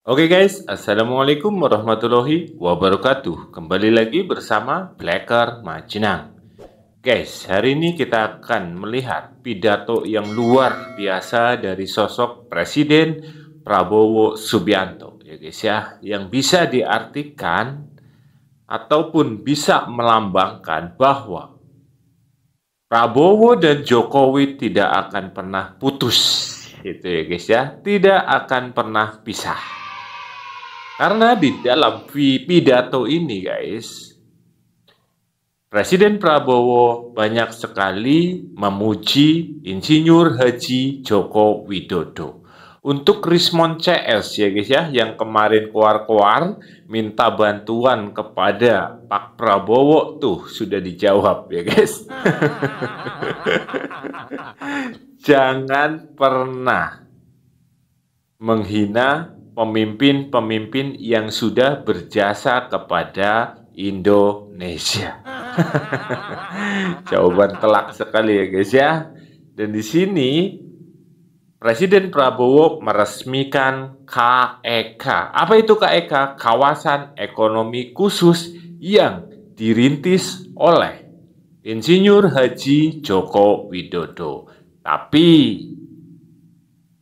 Oke guys, Assalamualaikum warahmatullahi wabarakatuh. Kembali lagi bersama Blacker Macinang. Guys, hari ini kita akan melihat pidato yang luar biasa dari sosok Presiden Prabowo Subianto, ya guys ya, yang bisa diartikan ataupun bisa melambangkan bahwa Prabowo dan Jokowi tidak akan pernah putus, gitu ya guys ya, tidak akan pernah pisah. Karena di dalam pidato ini guys, Presiden Prabowo banyak sekali memuji Insinyur Haji Joko Widodo. Untuk Rismon CS ya guys ya, yang kemarin keluar-keluar minta bantuan kepada Pak Prabowo tuh sudah dijawab ya guys. Jangan pernah menghina pemimpin-pemimpin yang sudah berjasa kepada Indonesia. Jawaban telak sekali ya guys ya. Dan di sini Presiden Prabowo meresmikan KEK. Apa itu KEK? Kawasan Ekonomi Khusus yang dirintis oleh Insinyur Haji Joko Widodo. Tapi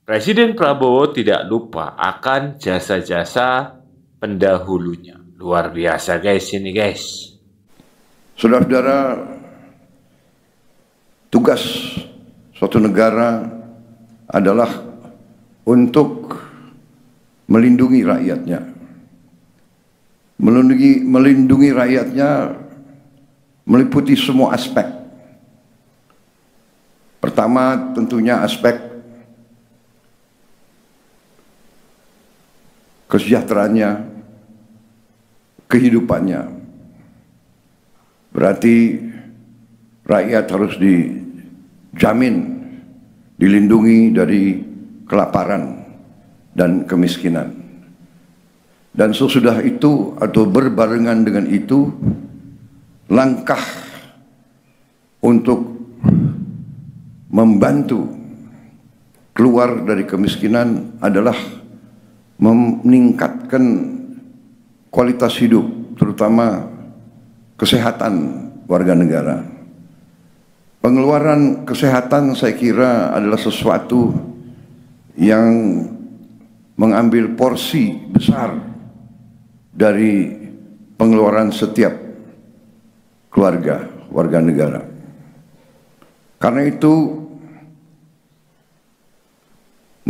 Presiden Prabowo tidak lupa akan jasa-jasa pendahulunya. Luar biasa guys ini guys. Saudara-saudara, tugas suatu negara adalah untuk melindungi rakyatnya. Melindungi rakyatnya meliputi semua aspek. Pertama tentunya aspek kesejahteraannya, kehidupannya. Berarti rakyat harus dijamin, dilindungi dari kelaparan dan kemiskinan. Dan sesudah itu atau berbarengan dengan itu, langkah untuk membantu keluar dari kemiskinan adalah meningkatkan kualitas hidup, terutama kesehatan warga negara. Pengeluaran kesehatan saya kira adalah sesuatu yang mengambil porsi besar dari pengeluaran setiap keluarga, warga negara. Karena itu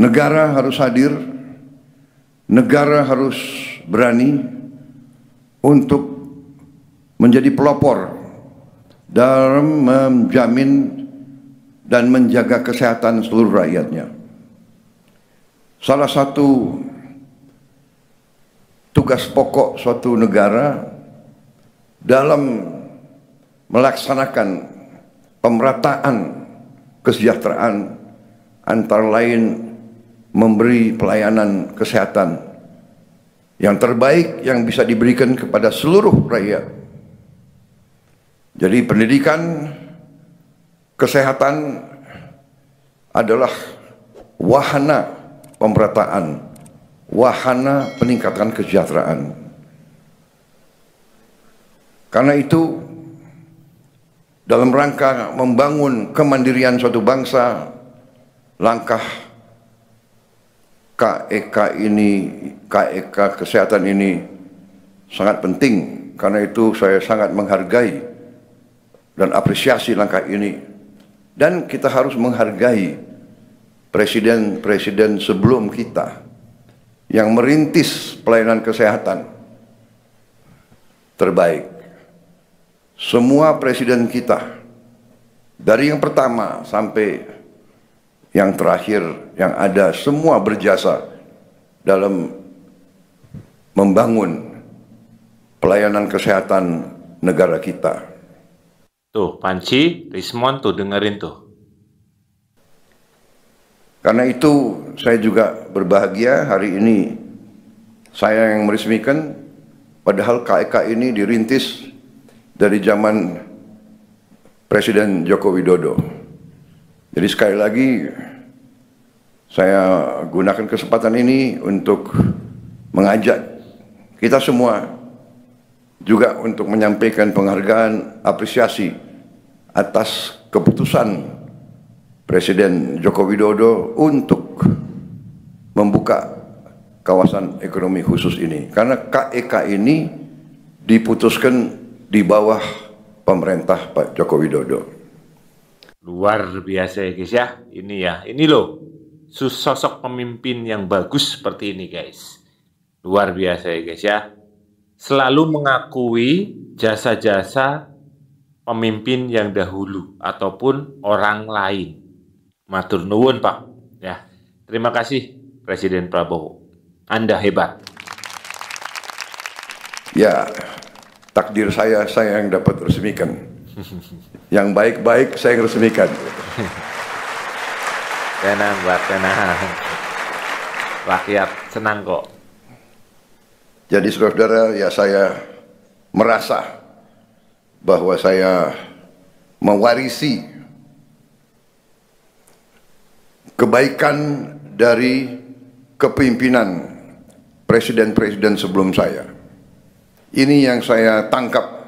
negara harus hadir, negara harus berani untuk menjadi pelopor dalam menjamin dan menjaga kesehatan seluruh rakyatnya. Salah satu tugas pokok suatu negara dalam melaksanakan pemerataan kesejahteraan antara lain memberi pelayanan kesehatan yang terbaik yang bisa diberikan kepada seluruh rakyat. Jadi pendidikan kesehatan adalah wahana pemerataan, wahana peningkatan kesejahteraan. Karena itu dalam rangka membangun kemandirian suatu bangsa, langkah KEK ini, KEK kesehatan ini sangat penting. Karena itu saya sangat menghargai dan apresiasi langkah ini. Dan kita harus menghargai presiden-presiden sebelum kita yang merintis pelayanan kesehatan terbaik. Semua presiden kita, dari yang pertama sampai yang terakhir yang ada, semua berjasa dalam membangun pelayanan kesehatan negara kita. Tuh, Panci, Rismon tuh dengerin tuh. Karena itu saya juga berbahagia hari ini saya yang meresmikan, padahal KEK ini dirintis dari zaman Presiden Joko Widodo. Jadi sekali lagi saya gunakan kesempatan ini untuk mengajak kita semua juga untuk menyampaikan penghargaan apresiasi atas keputusan Presiden Joko Widodo untuk membuka kawasan ekonomi khusus ini. Karena KEK ini diputuskan di bawah pemerintah Pak Joko Widodo. Luar biasa ya guys ya. Ini loh sosok pemimpin yang bagus seperti ini guys. Luar biasa ya guys ya. Selalu mengakui jasa-jasa pemimpin yang dahulu ataupun orang lain. Matur nuwun Pak. Ya, terima kasih Presiden Prabowo. Anda hebat. Ya, takdir saya yang dapat resmikan. Yang baik-baik saya yang resmikan. Tenang Pak, tenang. Rakyat senang kok. Jadi saudara-saudara, ya saya merasa bahwa saya mewarisi kebaikan dari kepemimpinan presiden-presiden sebelum saya. Ini yang saya tangkap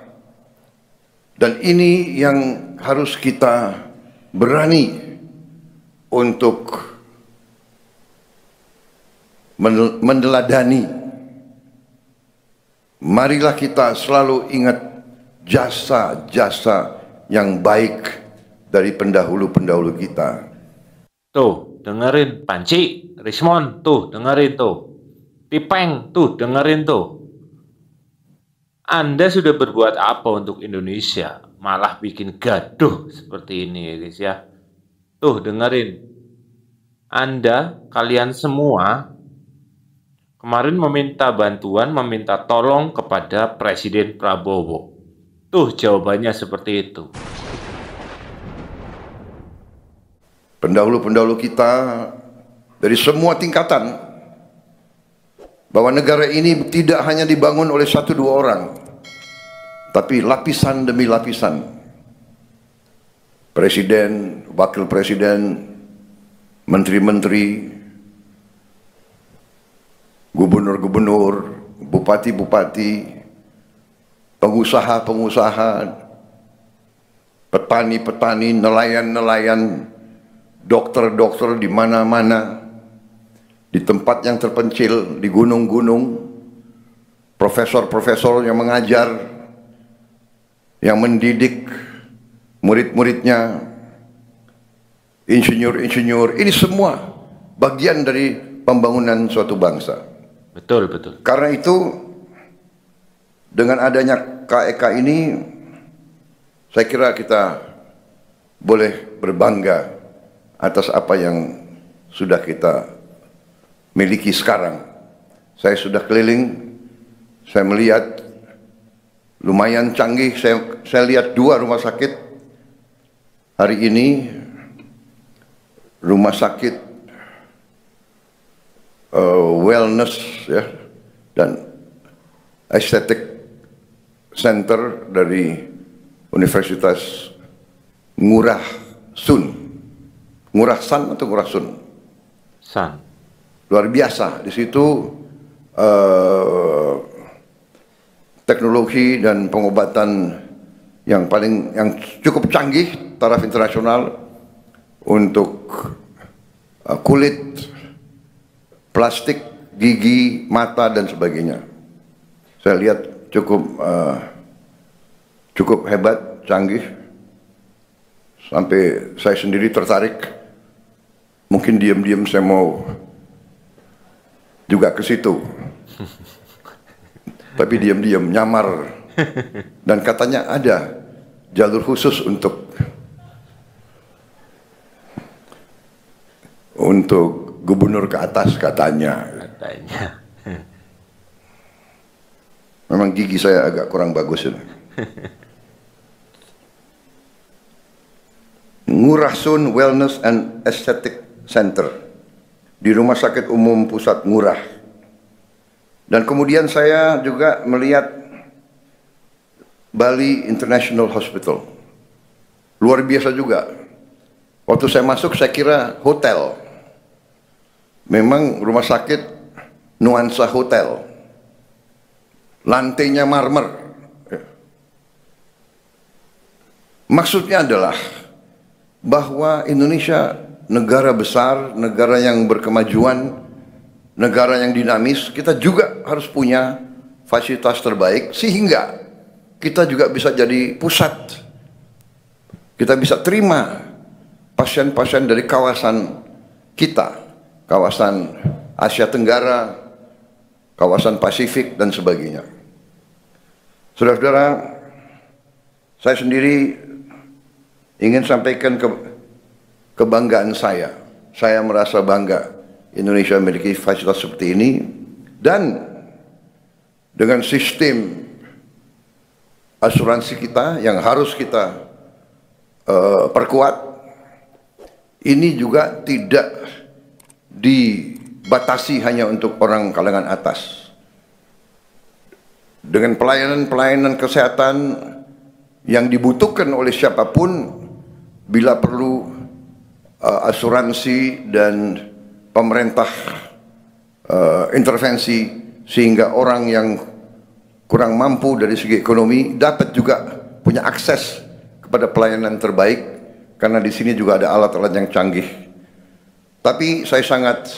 dan ini yang harus kita berani untuk meneladani. Marilah kita selalu ingat jasa-jasa yang baik dari pendahulu-pendahulu kita. Tuh, dengerin Panci, Rismon, tuh dengerin tuh. Tipeng, tuh dengerin tuh. Anda sudah berbuat apa untuk Indonesia? Malah bikin gaduh seperti ini ya guys ya. Tuh dengerin. Kalian semua kemarin meminta bantuan, meminta tolong kepada Presiden Prabowo. Tuh jawabannya seperti itu. Pendahulu-pendahulu kita dari semua tingkatan, bahwa negara ini tidak hanya dibangun oleh 1-2 orang, tapi lapisan demi lapisan. Presiden, wakil presiden, menteri-menteri, gubernur-gubernur, bupati-bupati, pengusaha-pengusaha, petani-petani, nelayan-nelayan, dokter-dokter di mana-mana, di tempat yang terpencil, di gunung-gunung, profesor-profesor yang mengajar, yang mendidik murid-muridnya, insinyur-insinyur, ini semua bagian dari pembangunan suatu bangsa. Betul, betul. Karena itu, dengan adanya KEK ini, saya kira kita boleh berbangga atas apa yang sudah kita miliki sekarang. Saya sudah keliling, saya melihat lumayan canggih. Saya lihat 2 rumah sakit hari ini, rumah sakit wellness ya, dan aesthetic center dari Universitas Ngurah Sun. Ngurah San atau Ngurah Sun? San. Luar biasa. Di situ teknologi dan pengobatan yang cukup canggih taraf internasional untuk kulit, plastik, gigi, mata dan sebagainya. Saya lihat cukup hebat, canggih, sampai saya sendiri tertarik. Mungkin diam-diam saya mau juga ke situ, tapi diam-diam nyamar. Dan katanya ada jalur khusus untuk gubernur ke atas katanya. Memang gigi saya agak kurang bagus ini. Ngurah Sun Wellness and Aesthetic Center di Rumah Sakit Umum Pusat Ngurah. Dan kemudian saya juga melihat Bali International Hospital. Luar biasa juga. Waktu saya masuk saya kira hotel. Memang rumah sakit nuansa hotel, lantainya marmer. Maksudnya adalah bahwa Indonesia negara besar, negara yang berkemajuan, negara yang dinamis, kita juga harus punya fasilitas terbaik sehingga kita juga bisa jadi pusat. Kita bisa terima pasien-pasien dari kawasan kita, kawasan Asia Tenggara, kawasan Pasifik dan sebagainya. Saudara-saudara, saya sendiri ingin sampaikan kebanggaan saya. Saya merasa bangga Indonesia memiliki fasilitas seperti ini, dan dengan sistem asuransi kita yang harus kita perkuat, ini juga tidak dibatasi hanya untuk orang kalangan atas. Dengan pelayanan-pelayanan kesehatan yang dibutuhkan oleh siapapun, bila perlu asuransi dan pemerintah intervensi sehingga orang yang kurang mampu dari segi ekonomi dapat juga punya akses kepada pelayanan terbaik, karena di sini juga ada alat-alat yang canggih. Tapi saya sangat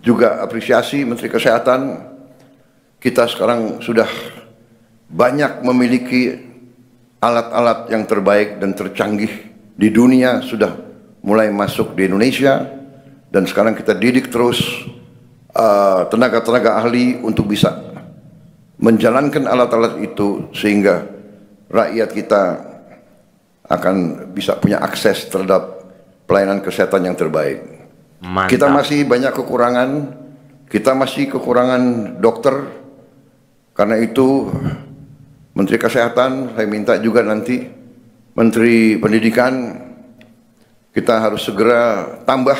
juga apresiasi Menteri Kesehatan, kita sekarang sudah banyak memiliki alat-alat yang terbaik dan tercanggih di dunia, sudah mulai masuk di Indonesia, dan sekarang kita didik terus tenaga-tenaga ahli untuk bisa menjalankan alat-alat itu sehingga rakyat kita akan bisa punya akses terhadap pelayanan kesehatan yang terbaik. Mantap. Kita masih banyak kekurangan, kita masih kekurangan dokter. Karena itu Menteri Kesehatan, saya minta juga nanti Menteri Pendidikan, kita harus segera tambah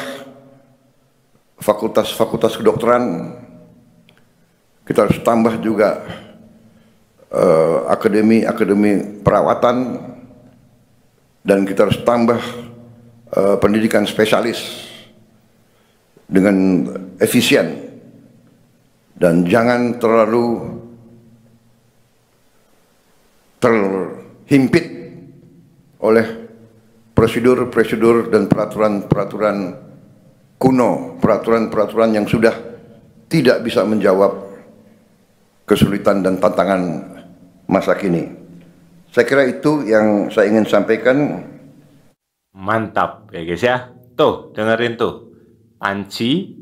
fakultas-fakultas kedokteran. Kita harus tambah juga akademi-akademi perawatan, dan kita harus tambah pendidikan spesialis dengan efisien, dan jangan terlalu terhimpit oleh prosedur-prosedur dan peraturan-peraturan kuno, peraturan-peraturan yang sudah tidak bisa menjawab kesulitan dan tantangan masa kini. Saya kira itu yang saya ingin sampaikan. Mantap ya guys ya. Tuh dengerin tuh, Panji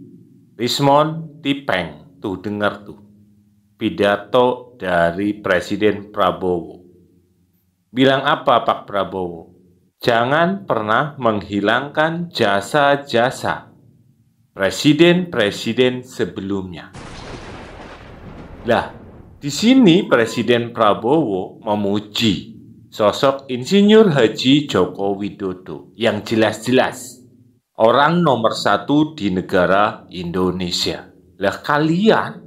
Rismon Tipeng, tuh denger tuh pidato dari Presiden Prabowo. Bilang apa Pak Prabowo? Jangan pernah menghilangkan jasa-jasa presiden-presiden sebelumnya. Lah, di sini Presiden Prabowo memuji sosok Insinyur Haji Joko Widodo yang jelas-jelas orang nomor 1 di negara Indonesia. Lah kalian,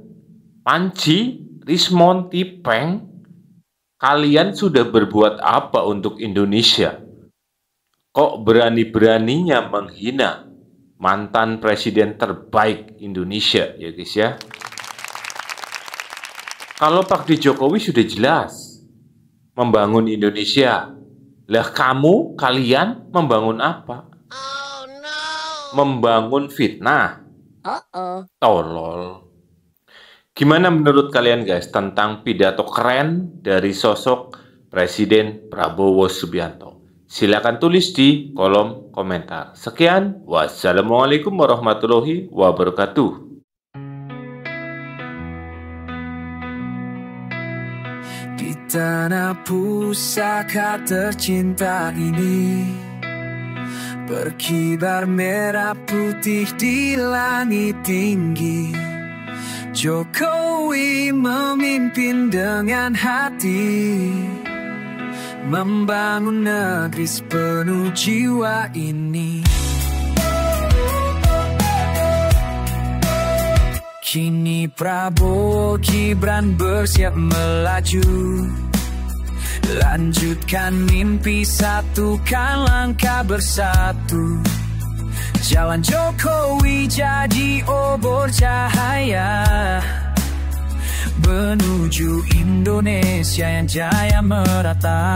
Panji Rismon Tipeng, kalian sudah berbuat apa untuk Indonesia? Kok berani-beraninya menghina mantan presiden terbaik Indonesia ya guys ya? Kalau Pak Jokowi sudah jelas membangun Indonesia, lah kalian membangun apa? Oh, no. Membangun fitnah. Tolol. Gimana menurut kalian guys tentang pidato keren dari sosok Presiden Prabowo Subianto? Silakan tulis di kolom komentar. Sekian, wassalamualaikum warahmatullahi wabarakatuh. Di tanah pusaka tercinta ini, berkibar merah putih di langit tinggi. Jokowi memimpin dengan hati, membangun negeri sepenuh jiwa ini. Kini Prabowo Gibran bersiap melaju, lanjutkan mimpi, satukan langkah bersatu. Jalan Jokowi jadi obor cahaya menuju Indonesia yang jaya merata.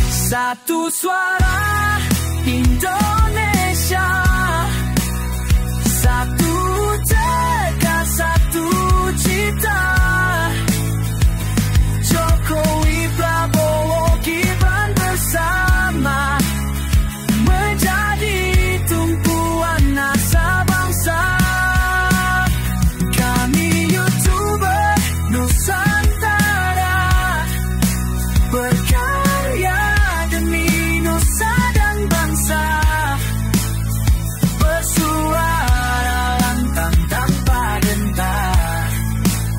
Satu suara Indonesia, satu tegak, satu cita. Jokowi, Prabowo, Gibran bersama menjadi tumpuan asa bangsa. Kami YouTuber Nusantara, berkarya demi nusa dan bangsa, bersuara lantang tanpa gentar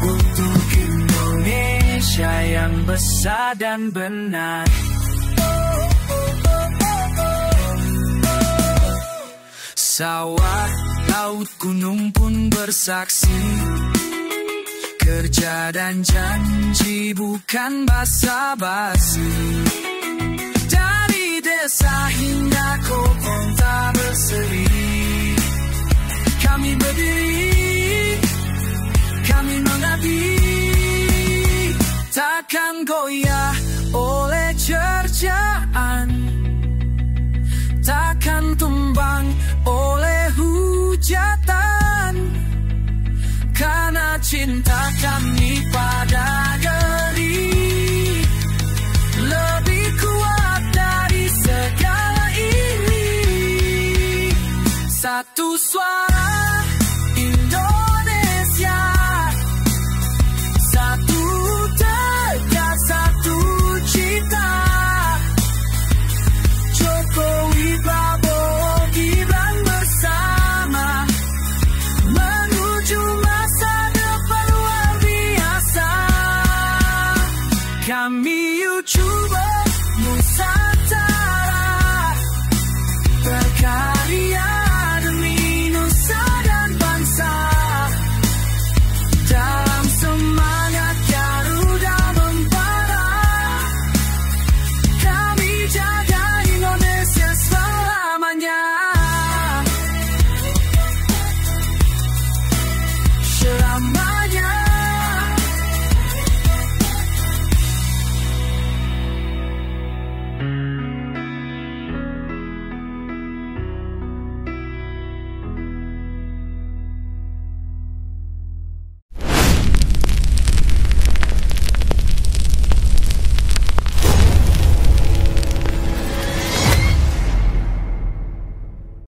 untuk Indonesia yang besar dan benar. Sawah, laut, gunung pun bersaksi. Kerja dan janji bukan basa-basi. Dari desa hingga kota berseri, kami berdiri, kami mengabdi. Takkan goyah oleh cercaan, takkan tumbang oleh hujatan, karena cinta kami pada negeri lebih kuat dari segala ini. Satu suara Indonesia, satu tegak, satu cita. Jokowi, Prabowo, Gibran bersama menuju masa depan luar biasa. Kami YouTuber Nusantara, berkarya demi nusa dan bangsa. Dalam semangat Garuda membara, kami jaga Indonesia selamanya. Selama